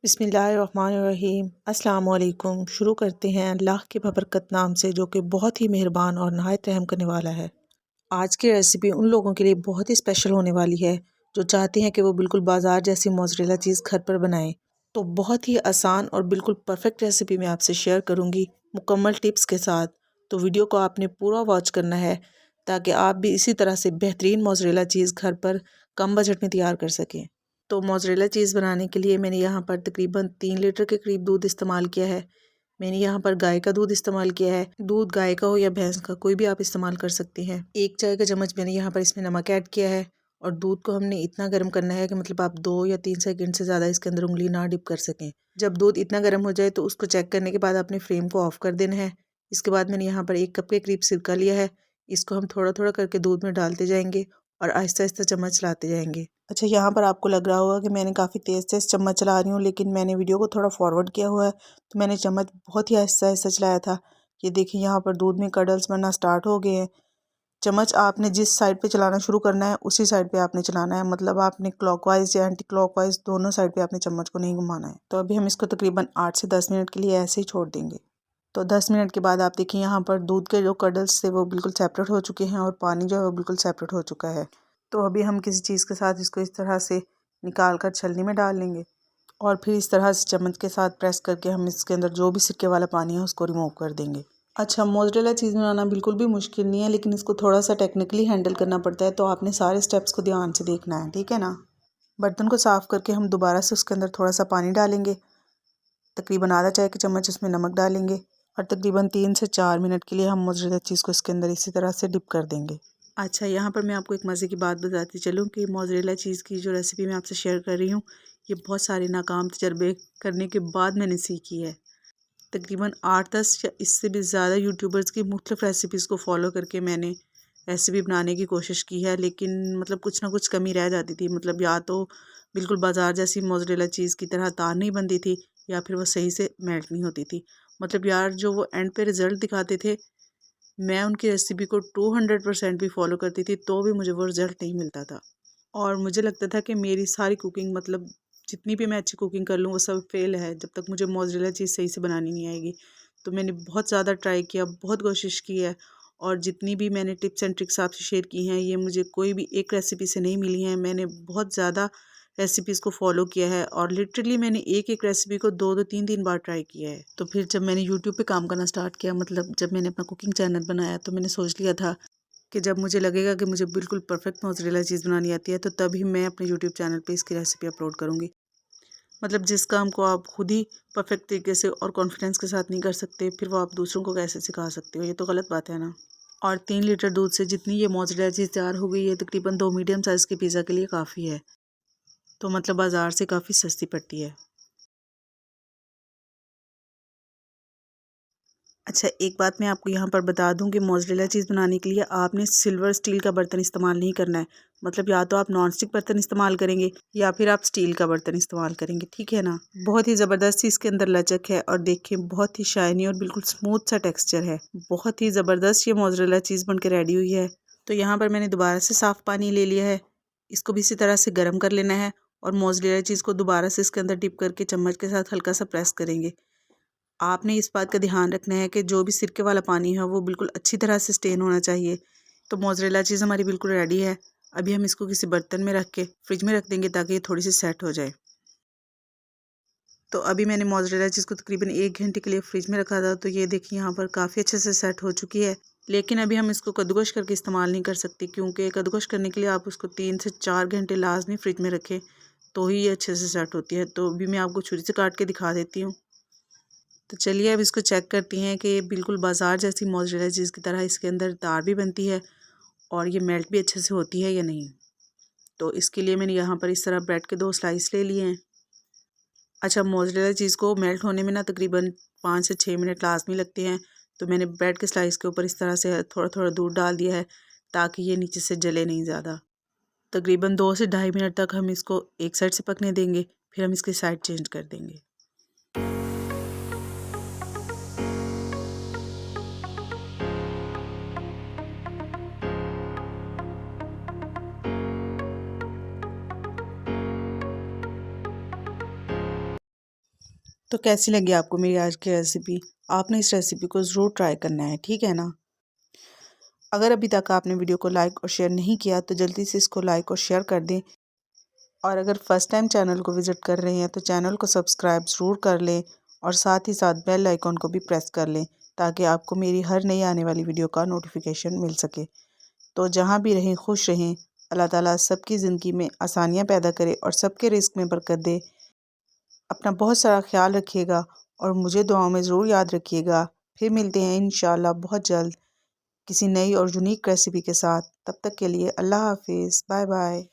बिस्मिल्लाहिर्रहमानिर्रहीम अस्सलाम वालेकुम। शुरू करते हैं अल्लाह के बबरकत नाम से जो कि बहुत ही मेहरबान और नहायत रहम करने वाला है। आज की रेसिपी उन लोगों के लिए बहुत ही स्पेशल होने वाली है जो चाहते हैं कि वो बिल्कुल बाजार जैसी मोज़रेला चीज़ घर पर बनाएं। तो बहुत ही आसान और बिल्कुल परफेक्ट रेसिपी मैं आपसे शेयर करूँगी मुकम्मल टिप्स के साथ। तो वीडियो को आपने पूरा वॉच करना है ताकि आप भी इसी तरह से बेहतरीन मोज़रेला चीज़ घर पर कम बजट में तैयार कर सकें। तो मोज़रेला चीज़ बनाने के लिए मैंने यहाँ पर तकरीबन 3 लीटर के करीब दूध इस्तेमाल किया है। मैंने यहाँ पर गाय का दूध इस्तेमाल किया है। दूध गाय का हो या भैंस का, कोई भी आप इस्तेमाल कर सकती हैं। 1 चाय का चम्मच मैंने यहाँ पर इसमें नमक ऐड किया है और दूध को हमने इतना गर्म करना है कि मतलब आप 2 या 3 सेकंड से ज़्यादा इसके अंदर उंगली ना डिप कर सकें। जब दूध इतना गर्म हो जाए तो उसको चेक करने के बाद अपने फ्लेम को ऑफ कर देना है। इसके बाद मैंने यहाँ पर 1 कप के करीब सिरका लिया है। इसको हम थोड़ा थोड़ा करके दूध में डालते जाएंगे और आहिस्ता आहिस्ता चम्मच चलाते जाएंगे। अच्छा, यहाँ पर आपको लग रहा होगा कि मैंने काफ़ी तेज़ तेज़ चम्मच चला रही हूँ, लेकिन मैंने वीडियो को थोड़ा फॉरवर्ड किया हुआ है तो मैंने चम्मच बहुत ही आहिस्ता आहिस्ता चलाया था। ये देखिए यहाँ पर दूध में कडल्स बनना स्टार्ट हो गए हैं। चम्मच आपने जिस साइड पे चलाना शुरू करना है उसी साइड पे आपने चलाना है, मतलब आपने क्लॉकवाइज या एंटी क्लॉकवाइज दोनों साइड पे आपने चम्मच को नहीं घुमाना है। तो अभी हम इसको तकरीबन 8 से 10 मिनट के लिए ऐसे ही छोड़ देंगे। तो 10 मिनट के बाद आप देखिए यहाँ पर दूध के जो कडल्स थे वो बिल्कुल सेपरेट हो चुके हैं और पानी जो है वो बिल्कुल सेपरेट हो चुका है। तो अभी हम किसी चीज़ के साथ इसको इस तरह से निकाल कर छलनी में डाल लेंगे और फिर इस तरह से चम्मच के साथ प्रेस करके हम इसके अंदर जो भी सिरके वाला पानी है उसको रिमूव कर देंगे। अच्छा, मोज़रेला चीज़ बनाना बिल्कुल भी मुश्किल नहीं है, लेकिन इसको थोड़ा सा टेक्निकली हैंडल करना पड़ता है, तो आपने सारे स्टेप्स को ध्यान से देखना है, ठीक है ना। बर्तन को साफ़ करके हम दोबारा से उसके अंदर थोड़ा सा पानी डालेंगे, तकरीबन आधा चाय का चम्मच उसमें नमक डालेंगे और तकरीबन 3 से 4 मिनट के लिए हम मोज़रेला चीज़ को इसके अंदर इसी तरह से डिप कर देंगे। अच्छा, यहाँ पर मैं आपको एक मज़े की बात बताती चलूँ कि मोज़रेला चीज़ की जो रेसिपी मैं आपसे शेयर कर रही हूँ ये बहुत सारे नाकाम तजर्बे करने के बाद मैंने सीखी है। तकरीबन 8-10 या इससे भी ज़्यादा यूट्यूबर्स की मुख्तलिफ़ रेसिपीज़ को फॉलो करके मैंने रेसिपी बनाने की कोशिश की है, लेकिन मतलब कुछ ना कुछ कमी रह जाती थी। मतलब या तो बिल्कुल बाजार जैसी मोज़रेला चीज़ की तरह तार नहीं बनती थी या फिर वो सही से मेल्ट नहीं होती थी। मतलब यार जो वो एंड पे रिज़ल्ट दिखाते थे मैं उनकी रेसिपी को 200% भी फॉलो करती थी तो भी मुझे वो रिज़ल्ट नहीं मिलता था और मुझे लगता था कि मेरी सारी कुकिंग, मतलब जितनी भी मैं अच्छी कुकिंग कर लूँ वो सब फेल है जब तक मुझे मोज़रेला चीज़ सही से बनानी नहीं आएगी। तो मैंने बहुत ज़्यादा ट्राई किया, बहुत कोशिश की है और जितनी भी मैंने टिप्स एंड ट्रिक्स आपसे शेयर की हैं ये मुझे कोई भी एक रेसिपी से नहीं मिली हैं। मैंने बहुत ज़्यादा रेसिपीज़ को फॉलो किया है और लिटरली मैंने एक एक रेसिपी को 2-2 3-3 बार ट्राई किया है। तो फिर जब मैंने यूट्यूब पे काम करना स्टार्ट किया, मतलब जब मैंने अपना कुकिंग चैनल बनाया, तो मैंने सोच लिया था कि जब मुझे लगेगा कि मुझे बिल्कुल परफेक्ट मोज़रेला चीज़ बनानी आती है तो तभी मैं अपने यूट्यूब चैनल पे इसकी रेसिपी अपलोड करूँगी। मतलब जिस काम को आप खुद ही परफेक्ट तरीके से और कॉन्फिडेंस के साथ नहीं कर सकते फिर वो आप दूसरों को कैसे सिखा सकते हो, ये तो गलत बात है ना। और 3 लीटर दूध से जितनी ये मोज़रेला चीज़ तैयार हो गई है तकरीबन 2 मीडियम साइज़ के पिज़्ज़ा के लिए काफ़ी है। तो मतलब बाज़ार से काफ़ी सस्ती पड़ती है। अच्छा, एक बात मैं आपको यहाँ पर बता दूँ कि मोज़रेला चीज़ बनाने के लिए आपने सिल्वर स्टील का बर्तन इस्तेमाल नहीं करना है। मतलब या तो आप नॉन स्टिक बर्तन इस्तेमाल करेंगे या फिर आप स्टील का बर्तन इस्तेमाल करेंगे, ठीक है ना। बहुत ही ज़बरदस्त इसके अंदर लचक है और देखिए बहुत ही शाइनी और बिल्कुल स्मूथ सा टेक्स्चर है। बहुत ही ज़बरदस्त ये मोज़रेला चीज़ बन के रेडी हुई है। तो यहाँ पर मैंने दोबारा से साफ़ पानी ले लिया है, इसको भी इसी तरह से गर्म कर लेना है और मोज़रेला चीज़ को दोबारा से इसके अंदर डिप करके चम्मच के साथ हल्का सा प्रेस करेंगे। आपने इस बात का ध्यान रखना है कि जो भी सिरके वाला पानी है वो बिल्कुल अच्छी तरह से स्टेन होना चाहिए। तो मोज़रेला चीज़ हमारी बिल्कुल रेडी है। अभी हम इसको किसी बर्तन में रख के फ्रिज में रख देंगे ताकि ये थोड़ी सी सेट हो जाए। तो अभी मैंने मोज़रेला चीज़ को तकरीबन 1 घंटे के लिए फ्रिज में रखा था, तो ये देखिए यहाँ पर काफ़ी अच्छे से सेट हो चुकी है। लेकिन अभी हम इसको कद्दूकश करके इस्तेमाल नहीं कर सकते क्योंकि कद्दूकश करने के लिए आप उसको 3 से 4 घंटे लाजमी फ्रिज में रखें तो ही ये अच्छे से सेट होती है। तो अभी मैं आपको छुरी से काट के दिखा देती हूँ। तो चलिए अब इसको चेक करती हैं कि बिल्कुल बाज़ार जैसी मोज़रेला चीज़ की तरह इसके अंदर तार भी बनती है और ये मेल्ट भी अच्छे से होती है या नहीं। तो इसके लिए मैंने यहाँ पर इस तरह ब्रेड के 2 स्लाइस ले लिए हैं। अच्छा, मोज़रेला चीज़ को मेल्ट होने में ना तकरीबन 5 से 6 मिनट लाजमी लगते हैं। तो मैंने ब्रेड के स्लाइस के ऊपर इस तरह से थोड़ा थोड़ा दूध डाल दिया है ताकि ये नीचे से जले नहीं ज़्यादा। तकरीबन 2 से ढाई मिनट तक हम इसको एक साइड से पकने देंगे, फिर हम इसकी साइड चेंज कर देंगे। तो कैसी लगी आपको मेरी आज की रेसिपी? आपने इस रेसिपी को ज़रूर ट्राई करना है, ठीक है ना? अगर अभी तक आपने वीडियो को लाइक और शेयर नहीं किया तो जल्दी से इसको लाइक और शेयर कर दें। और अगर फर्स्ट टाइम चैनल को विज़िट कर रहे हैं तो चैनल को सब्सक्राइब ज़रूर कर लें और साथ ही साथ बेल आइकॉन को भी प्रेस कर लें ताकि आपको मेरी हर नई आने वाली वीडियो का नोटिफिकेशन मिल सके। तो जहाँ भी रहें खुश रहें। अल्लाह ताला सबकी ज़िंदगी में आसानियाँ पैदा करे और सबके रिस्क में बरकत दे। अपना बहुत सारा ख्याल रखिएगा और मुझे दुआओं में ज़रूर याद रखिएगा। फिर मिलते हैं इंशाल्लाह बहुत जल्द किसी नई और यूनिक रेसिपी के साथ। तब तक के लिए अल्लाह हाफिज़, बाय बाय।